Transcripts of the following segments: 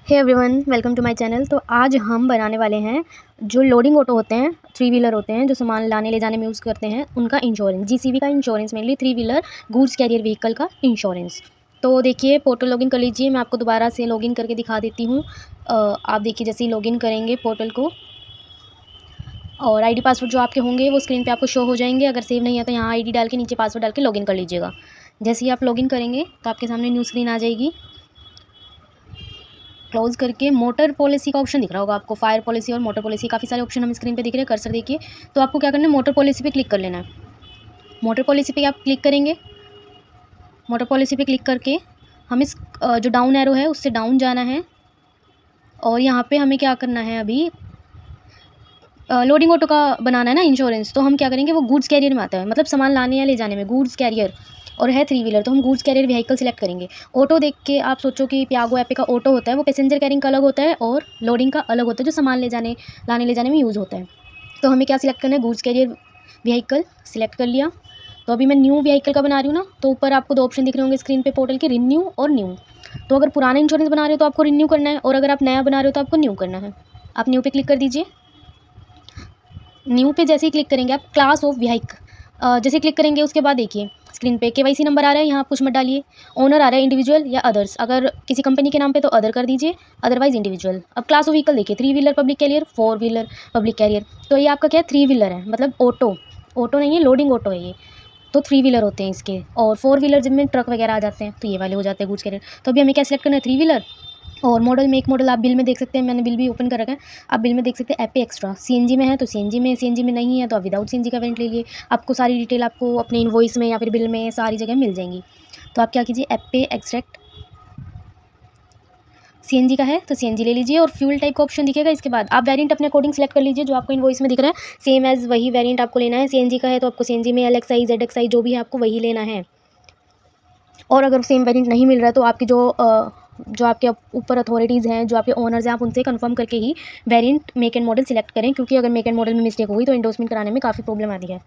Hey everyone, welcome to my channel. तो आज हम बनाने वाले हैं जो लोडिंग ऑटो होते हैं, थ्री व्हीलर होते हैं जो सामान लाने ले जाने में यूज़ करते हैं, उनका इंश्योरेंस, जीसीबी का insurance, mainly three wheeler goods carrier vehicle का इंश्योरेंस। तो देखिए, पोर्टल लॉगिन कर लीजिए। मैं आपको दोबारा से लॉगिन करके दिखा देती हूँ। आप देखिए, जैसे ही लॉगिन करेंगे पोर्टल को और आईडी पासवर्ड जो आपके होंगे वो स्क्रीन पे आपको शो हो जाएंगे। अगर सेव नहीं है तो यहाँ आईडी डाल के नीचे पासवर्ड डाल के लॉगिन कर लीजिएगा। जैसे ही आप लॉगिन करेंगे तो आपके सामने न्यू स्क्रीन आ जाएगी। क्लोज करके मोटर पॉलिसी का ऑप्शन दिख रहा होगा आपको, फायर पॉलिसी और मोटर पॉलिसी, काफ़ी सारे ऑप्शन हम स्क्रीन पे दिख रहे हैं। कर्सर देखिए, तो आपको क्या करना है, मोटर पॉलिसी पे क्लिक कर लेना है। मोटर पॉलिसी पे आप क्लिक करेंगे। मोटर पॉलिसी पे क्लिक करके हम इस जो डाउन एरो है उससे डाउन जाना है और यहाँ पे हमें क्या करना है, अभी लोडिंग ऑटो का बनाना है ना इंश्योरेंस। तो हम क्या करेंगे, वो गुड्स कैरियर में आता है, मतलब सामान लाने या ले जाने में गुड्स कैरियर, और है थ्री व्हीलर, तो हम गुड्स कैरियर व्हीकल सिलेक्ट करेंगे। ऑटो देख के आप सोचो कि पियागो एपे का ऑटो होता है, वो पैसेंजर कैरिंग का अलग होता है और लोडिंग का अलग होता है, जो सामान लाने ले जाने में यूज़ होता है। तो हमें क्या सिलेक्ट करना है, गुड्स कैरियर व्हीकल सिलेक्ट कर लिया। तो अभी मैं न्यू व्हीकल का बना रही हूँ ना, तो ऊपर आपको दो ऑप्शन दिख रहे होंगे स्क्रीन पे पोर्टल के, रिन्यू और न्यू। तो अगर पुराना इंश्योरेंस बना रहे हो तो आपको रिन्यू करना है, और अगर आप नया बना रहे हो तो आपको न्यू करना है। आप न्यू पे क्लिक कर दीजिए। न्यू पे जैसे ही क्लिक करेंगे आप, क्लास ऑफ व्हीकल जैसे क्लिक करेंगे उसके बाद देखिए स्क्रीन पे केवाईसी नंबर आ रहा है, यहाँ कुछ मत डालिए। ओनर आ रहा है इंडिविजुअल या अदर्स, अगर किसी कंपनी के नाम पे तो अदर कर दीजिए, अदरवाइज इंडिविजुअल। अब क्लास ऑफ व्हीकल देखिए, three wheeler public carrier, four wheeler public carrier. तो ये आपका क्या है, थ्री व्हीलर है, मतलब ऑटो, ऑटो नहीं है, लोडिंग ऑटो है ये। तो थ्री व्हीलर होते हैं इसके, और फोर व्हीलर जिनमें ट्रक वगैरह आ जाते हैं तो ये वाले हो जाते हैं गुड्स कैरियर। तो अभी हमें क्या सिलेक्ट करना है, थ्री व्हीलर। और मॉडल, मेक मॉडल आप बिल में देख सकते हैं, मैंने बिल भी ओपन कर रखा है। आप बिल में देख सकते हैं एपे एक्स्ट्रा, सीएनजी में है तो सीएनजी में, सीएनजी में नहीं है तो आप विदाउट सीएनजी का वेरिएंट ले लिए। आपको सारी डिटेल आपको अपने इनवॉइस में या फिर बिल में सारी जगह मिल जाएंगी। तो आप क्या कीजिए, एपे एक्सट्रैक्ट सीएनजी का है तो सीएनजी ले लीजिए, और फ्यूल टाइप का ऑप्शन दिखेगा। इसके बाद आप वेरिएंट अपने अकॉर्डिंग सेलेक्ट कर लीजिए, जो आपको इनवॉइस में दिख रहा है सेम एज वही वेरिएंट आपको लेना है। सीएनजी का है तो आपको सीएनजी में एलएक्सआई जेडएक्सआई जो भी है आपको वही लेना है। और अगर सेम वेरिएंट नहीं मिल रहा है तो आपकी जो आपके ऊपर अथॉरिटीज़ हैं, जो आपके ओनर्स हैं, आप उनसे कंफर्म करके ही variant make and model select करें, क्योंकि अगर मेक एंड मॉडल में मिस्टेक होगी तो इंडोर्समेंट कराने में काफ़ी प्रॉब्लम आती है।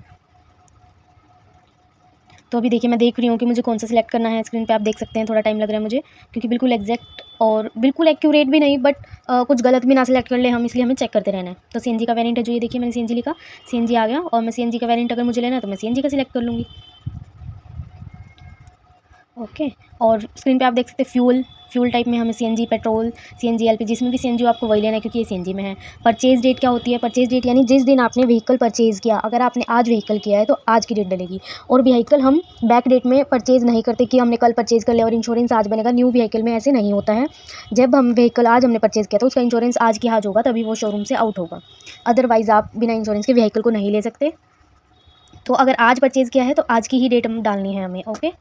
तो अभी देखिए, मैं देख रही हूँ कि मुझे कौन सा सिलेक्ट करना है। स्क्रीन पे आप देख सकते हैं, थोड़ा टाइम लग रहा है मुझे, क्योंकि बिल्कुल एग्जैक्ट और बिल्कुल एक्यूरेट भी नहीं, बट कुछ गलत भी ना सिलेक्ट कर ले हम, इसलिए हमें चेक करते रहना है। तो सीएनजी का वेरिएंट है जो ये देखिए, मैंने सीएनजी लिखा, सीएनजी आ गया, और मैं सीएनजी का वेरिएंट अगर मुझे लेना है तो मैं सीएनजी का सिलेक्ट कर लूँगी। ओके, और स्क्रीन पे आप देख सकते हैं फ्यूल टाइप में हमें सीएनजी पेट्रोल, सीएनजी एलपीजी, जिसमें भी सीएनजी आपको वही लेना है क्योंकि ये सीएनजी में है। परचेज डेट क्या होती है, परचेज डेट यानी जिस दिन आपने व्हीकल परचेज़ किया, अगर आपने आज व्हीकल किया है तो आज की डेट डलेगी। और व्हीकल हम बैक डेट में परचेज़ नहीं करते कि हमने कल परचेज़ कर लिया और इंश्योरेंस आज बनेगा। न्यू व्हीकल में ऐसे नहीं होता है। जब हम व्हीकल आज हमने परचेज़ किया तो उसका इंश्योरेंस आज की आज होगा, तभी वो शोरूम से आउट होगा। अदरवाइज़ आप बिना इंश्योरेंस के व्हीकल को नहीं ले सकते। तो अगर आज परचेज़ किया है तो आज की ही डेट हम डालनी है हमें। ओके,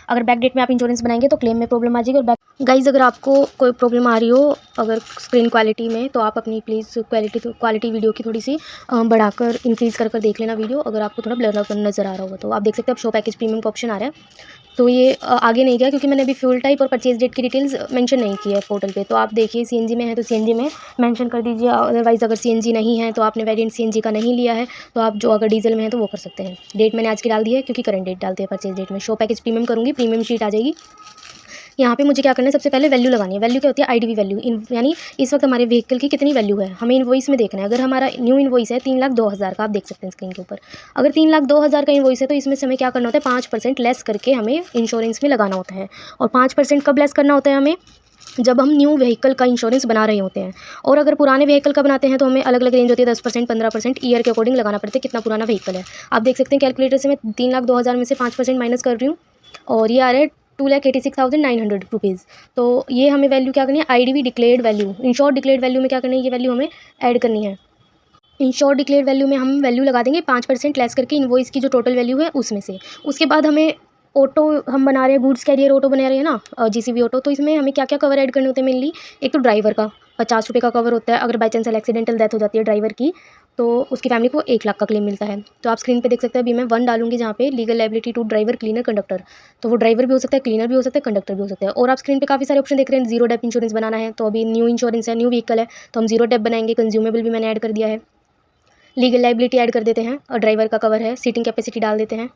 अगर बैक डेट में आप इंश्योरेंस बनाएंगे तो क्लेम में प्रॉब्लम आ जाएगी। और गाइज़, अगर आपको कोई प्रॉब्लम आ रही हो अगर स्क्रीन क्वालिटी में, तो आप अपनी प्लीज़ क्वालिटी वीडियो की थोड़ी सी बढ़ाकर इंक्रीज़ कर देख लेना वीडियो, अगर आपको थोड़ा ब्लर नज़र आ रहा होगा। तो आप देख सकते हैं अब शो पैकेज प्रीमियम का ऑप्शन आ रहा है। तो ये आगे नहीं गया क्योंकि मैंने अभी फ्यूल टाइप और परचेज डेट की डिटेल्स मेंशन नहीं की है पोर्टल पे। तो आप देखिए, सीएनजी में है तो सीएनजी में मेंशन कर दीजिए, अदरवाइज़ अगर सीएनजी नहीं है तो आपने वेरिएंट सीएनजी का नहीं लिया है तो आप जो अगर डीजल में है तो वो कर सकते हैं। डेट मैंने आज की डाल दी है क्योंकि करंट डेट डालते हैं परचेज डेट में। शो पैकेज प्रीमियम करूँगी, प्रीमियम शीट आ जाएगी। यहाँ पे मुझे क्या करना है, सबसे पहले वैल्यू लगानी है। वैल्यू क्या होती है, आईडीवी वैल्यू, यानी इस वक्त हमारे व्हीकल की कितनी वैल्यू है हमें इनवॉइस में देखना है। अगर हमारा न्यू इनवॉइस है 3,02,000 का, आप देख सकते हैं स्क्रीन के ऊपर, अगर 3,02,000 का इनवॉइस है तो इसमें से हमें क्या करना होता है, 5% लेस करके हमें इंश्योरेंस में लगाना होता है। और 5% कब लेस करना होता है हमें, जब हम न्यू व्हीकल का इंश्योरेंस बना रहे होते हैं। और अगर पुराने व्हीकल का बनाते हैं तो हमें अलग अलग रेंज होती है, 10%, 15%, ईयर के अकॉर्डिंग लगाना पड़ता है कितना पुराना व्हीकल है। आप देख सकते हैं कैलकुलेटर से मैं 3,02,000 में से 5% माइनस कर रही हूँ, और ये आ रहा है 2,86,900 रुपीज़। तो ये हमें वैल्यू क्या करनी है, IDV declared value, insured declared value में क्या करनी है, ये वैल्यू हमें ऐड करनी है। इंश्योर्ड डिक्लेयर्ड वैल्यू में हम वैल्यू लगा देंगे 5% लेस करके इनवॉइस की जो टोटल वैल्यू है उसमें से। उसके बाद हमें ऑटो हम बना रहे हैं, गुड्स कैरियर ऑटो बना रहे हैं ना, जीसीबी ऑटो, तो इसमें हमें क्या क्या कवर ऐड करने होते हैं मेनली। एक तो ड्राइवर का 50 रुपये का कवर होता है, अगर बाई चांस एक्सीडेंटल डेथ हो जाती है ड्राइवर की तो उसकी फैमिली को 1 लाख का क्लेम मिलता है। तो आप स्क्रीन पे देख सकते हैं, अभी मैं 1 डालूंगी जहाँ पे legal liability to driver, cleaner, conductor. तो वो ड्राइवर भी हो सकता है, क्लीनर भी हो सकता है, कंडक्टर भी हो सकता है। और आप स्क्रीन पे काफ़ी सारे ऑप्शन देख रहे हैं। जीरो डेप इंश्योरेंस बनाना है तो अभी न्यू इंश्योरेंस है, न्यू व्हीकल है तो हम जीरो डेप बनाएंगे। कंज्यूमेबल भी मैंने ऐड कर दिया है, लीगल लायबिलिटी ऐड कर देते हैं, और ड्राइवर का कवर है, सीटिंग कैपेसिटी डाल देते हैं।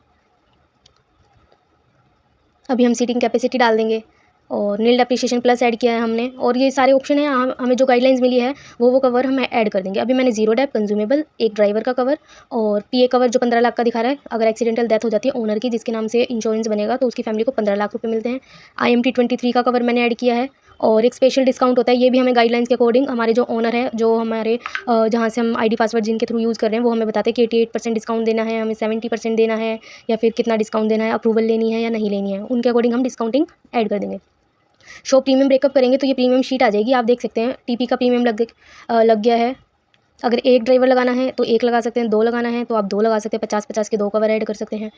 अभी हम सीटिंग कैपेसिटी डाल देंगे, और नील डेप्रिसिएशन प्लस ऐड किया है हमने, और ये सारे ऑप्शन हैं। हमें जो गाइडलाइंस मिली है वो कवर हम ऐड कर देंगे। अभी मैंने जीरो डेप, कंज्यूमेबल, एक ड्राइवर का कवर और पीए कवर जो 15 लाख का दिखा रहा है। अगर एक्सीडेंटल डेथ हो जाती है ओनर की, जिसके नाम से इंश्योरेंस बनेगा, तो उसकी फैमिली को 15 लाख रुपये मिलते हैं। IMT 23 का कवर मैंने ऐड किया है, और एक स्पेशल डिस्काउंट होता है, ये भी हमें गाइडलाइंस के अकॉर्डिंग हमारे जो ओनर है, जो हमारे जहाँ से हम ID पासवर्ड जिनके थ्रू यूज़ कर रहे हैं, वो हमें बताते हैं कि 88% डिस्काउंट देना है, हमें 70% देना है, या फिर कितना डिस्काउंट देना है, अप्रूवल लेनी है या नहीं लेनी है, उनके अकॉर्डिंग हम डिस्काउंटिंग ऐड कर देंगे। शो प्रीमियम ब्रेकअप करेंगे तो ये प्रीमियम शीट आ जाएगी, आप देख सकते हैं TP का प्रीमियम लग गया है। अगर एक ड्राइवर लगाना है तो एक लगा सकते हैं, दो लगाना है तो आप दो लगा सकते हैं, 50-50 के दो कवर ऐड कर सकते हैं।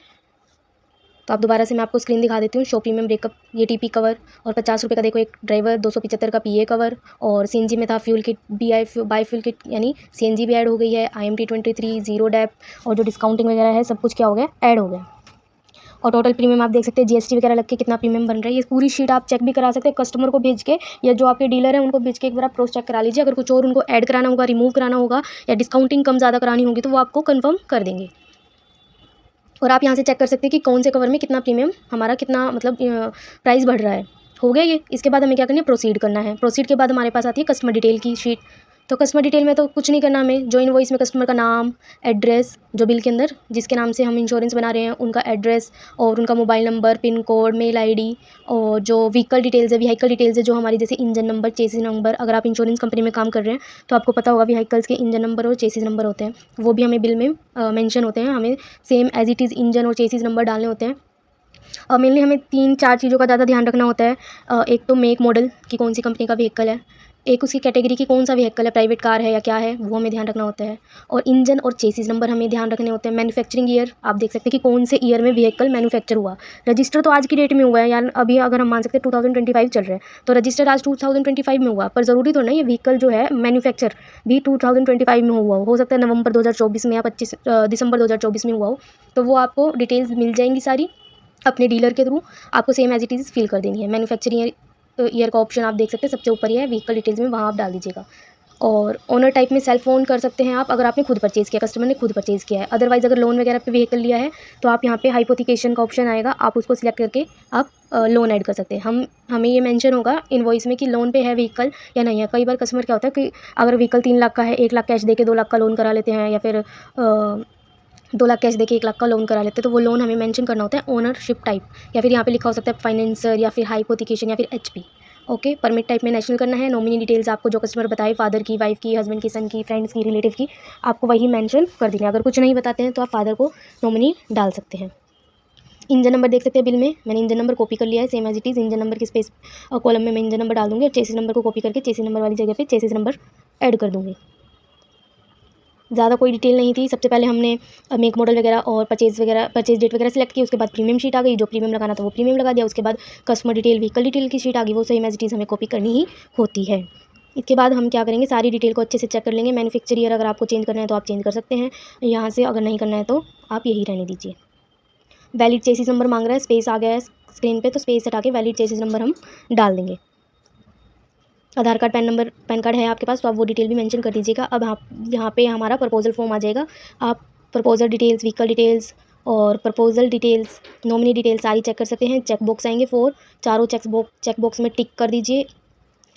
तो आप दोबारा से मैं आपको स्क्रीन दिखा देती हूँ। शो प्रीमियम ब्रेकअप, ये TP कवर, और 50 रुपये का देखो एक ड्राइवर, 275 का PA कवर, और CNG में था fuel kit, by fuel kit यानी CNG भी ऐड हो गई है, IMT 23, जीरो डेप, और जो डिस्काउंटिंग वगैरह है सब कुछ क्या हो गया, ऐड हो गया। और टोटल प्रीमियम आप देख सकते हैं, GST वगैरह लग के कितना प्रीमियम बन रहा है। ये पूरी शीट आप चेक भी करा सकते हैं कस्टमर को भेज के, या जो आपके डीलर है उनको भेज के एक बार आप क्रॉस चेक करा लीजिए। अगर कुछ और उनको ऐड कराना होगा, रिमूव कराना होगा, या डिस्काउंटिंग कम ज़्यादा करानी होगी, तो वो आपको कन्फर्म कर देंगे। और आप यहाँ से चेक कर सकते हैं कि कौन से कवर में कितना प्रीमियम हमारा, कितना मतलब प्राइस बढ़ रहा है। हो गया ये। इसके बाद हमें क्या करना है, प्रोसीड करना है। प्रोसीड के बाद हमारे पास आती है कस्टमर डिटेल की शीट। तो कस्टमर डिटेल में तो कुछ नहीं करना हमें, जो इनवॉइस में कस्टमर का नाम, एड्रेस, जो बिल के अंदर जिसके नाम से हम इंश्योरेंस बना रहे हैं उनका एड्रेस, और उनका mobile number, pin code, mail ID, और जो व्हीकल डिटेल्स है, व्हीकल डिटेल्स है जो हमारी, जैसे इंजन नंबर, चेसिस नंबर। अगर आप इंश्योरेंस कंपनी में काम कर रहे हैं तो आपको पता होगा व्हीकल्स के इंजन नंबर और चेसिस नंबर होते हैं, वो भी हमें बिल में मेंशन होते हैं। हमें same as it is engine और चेसिस नंबर डालने होते हैं। और मेनली हमें 3-4 चीज़ों का ज़्यादा ध्यान रखना होता है। एक तो मेक मॉडल की कौन सी कंपनी का व्हीकल है, एक उसकी कैटेगरी की कौन सा व्हीकल है, प्राइवेट कार है या क्या है, वो हमें ध्यान रखना होता है। और इंजन और चेसिस नंबर हमें ध्यान रखने होते हैं। मैन्युफैक्चरिंग ईयर, आप देख सकते हैं कि कौन से ईयर में व्हीकल मैन्युफैक्चर हुआ। रजिस्टर तो आज की डेट में हुआ है, यार अभी अगर हम मान सकते हैं 2025 चल रहा है, तो रजिस्टर आज 2025 में हुआ, पर ज़रूरी तो नहीं ये व्हीकल जो है मैन्युफैक्चर भी 2025 में हुआ हो सकता है नवंबर 2024 में या 25 दिसंबर 2024 में हुआ हो। तो वो आपको डिटेल्स मिल जाएंगी सारी अपने डीलर के थ्रू, आपको same as it is fill कर देनी है। मैन्युफैक्चरिंग ईयर का ऑप्शन आप देख सकते हैं सबसे ऊपर ही है, व्हीकल डिटेल्स में, वहाँ आप डाल दीजिएगा। और ओनर टाइप में सेल फ़ोन कर सकते हैं आप, अगर आपने खुद परचेज़ किया, कस्टमर ने खुद परचेज़ किया है। अदरवाइज़ अगर लोन वगैरह पे व्हीकल लिया है तो आप यहाँ पे हाइपोथिकेशन का ऑप्शन आएगा, आप उसको सिलेक्ट करके आप लोन ऐड कर सकते हैं। हमें ये मेंशन होगा इनवॉइस में कि लोन पे है व्हीकल या नहीं है। कई बार कस्टमर क्या होता है कि अगर व्हीकल 3 लाख का है, 1 लाख कैश दे के 2 लाख का लोन करा लेते हैं, या फिर 2 लाख कैश देके 1 लाख का लोन करा लेते हैं, तो वो लोन हमें मेंशन करना होता है ओनरशिप टाइप, या फिर यहाँ पे लिखा हो सकता है फाइनेंसर, या फिर हाइपोथिकेशन, या फिर HP। ओके, परमिट टाइप में नेशनल करना है। नॉमिनी डिटेल्स आपको जो कस्टमर बताए, फादर की, वाइफ की, हस्बैंड की, सन की, फ्रेंड्स की, रिलेटिव की, आपको वही मेंशन कर देना है। अगर कुछ नहीं बताते हैं तो आप फादर को नॉमिनी डाल सकते हैं। इंजन नंबर देख सकते हैं बिल में, मैंने इंजन नंबर कॉपी कर लिया है, same as it is. Engine number के स्पेस कॉलम में मैं इंजन नंबर डाल दूँगी, और चेसिस नंबर को कॉपी करके चेसिस नंबर वाली जगह पर चेसिस नंबर ऐड कर दूँगी। ज़्यादा कोई डिटेल नहीं थी। सबसे पहले हमने मेक मॉडल वगैरह और परचेज़ डेट वगैरह सेलेक्ट की। उसके बाद प्रीमियम शीट आ गई, जो प्रीमियम लगाना था वो प्रीमियम लगा दिया। उसके बाद कस्टमर डिटेल, व्हीकल डिटेल की शीट आ गई, वो सेम एज इट इज़ हमें कॉपी करनी ही होती है। इसके बाद हम क्या करेंगे, सारी डिटेल को अच्छे से चेक कर लेंगे। मैन्युफैक्चर ईयर अगर आपको चेंज करना है तो आप चेंज कर सकते हैं यहाँ से, अगर नहीं करना है तो आप यही रहने दीजिए। वैलिड चेसिस नंबर मांग रहा है, स्पेस आ गया है स्क्रीन पे, तो स्पेस हटा के वैलिड चेसिस नंबर हम डाल देंगे। आधार कार्ड, पैन कार्ड है आपके पास तो आप वो डिटेल भी मेंशन कर दीजिएगा। अब आप यहाँ पे हमारा प्रपोजल फॉर्म आ जाएगा। आप प्रपोजल डिटेल्स, व्हीकल डिटेल्स और प्रपोजल डिटेल्स, नॉमिनी डिटेल्स सारी चेक कर सकते हैं। चेक बॉक्स आएंगे 4, चारों चेक बॉक्स में टिक कर दीजिए।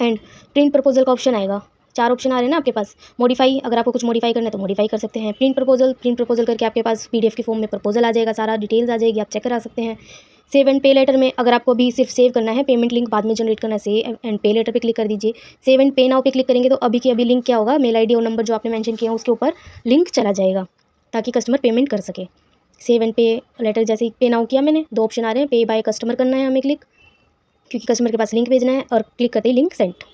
एंड प्रिंट प्रपोजल का ऑप्शन आएगा। 4 ऑप्शन आ रहे हैं ना आपके पास। मॉडिफाई, अगर आपको कुछ मॉडिफाई करना है तो मॉडिफाई कर सकते हैं। प्रिंट प्रपोजल करके आपके पास PDF के फॉर्म में प्रपोजल आ जाएगा, सारा डिटेल्स आ जाएगी, आप चेक करा सकते हैं। सेव एंड पे लेटर में अगर आपको अभी सिर्फ सेव करना है, पेमेंट लिंक बाद में जनरेट करना है, सेव एंड पे लेटर पे क्लिक कर दीजिए। सेव एंड पे नाउ पे क्लिक करेंगे तो अभी के अभी लिंक क्या होगा, मेल ID और नंबर जो आपने मेंशन किया है उसके ऊपर लिंक चला जाएगा, ताकि कस्टमर पेमेंट कर सके। सेव एंड पे लेटर जैसे पे नाउ किया मैंने, 2 ऑप्शन आ रहे हैं, पे बाय कस्टमर करना है हमें क्लिक, क्योंकि कस्टमर के पास लिंक भेजना है, और क्लिक करते ही लिंक सेंड।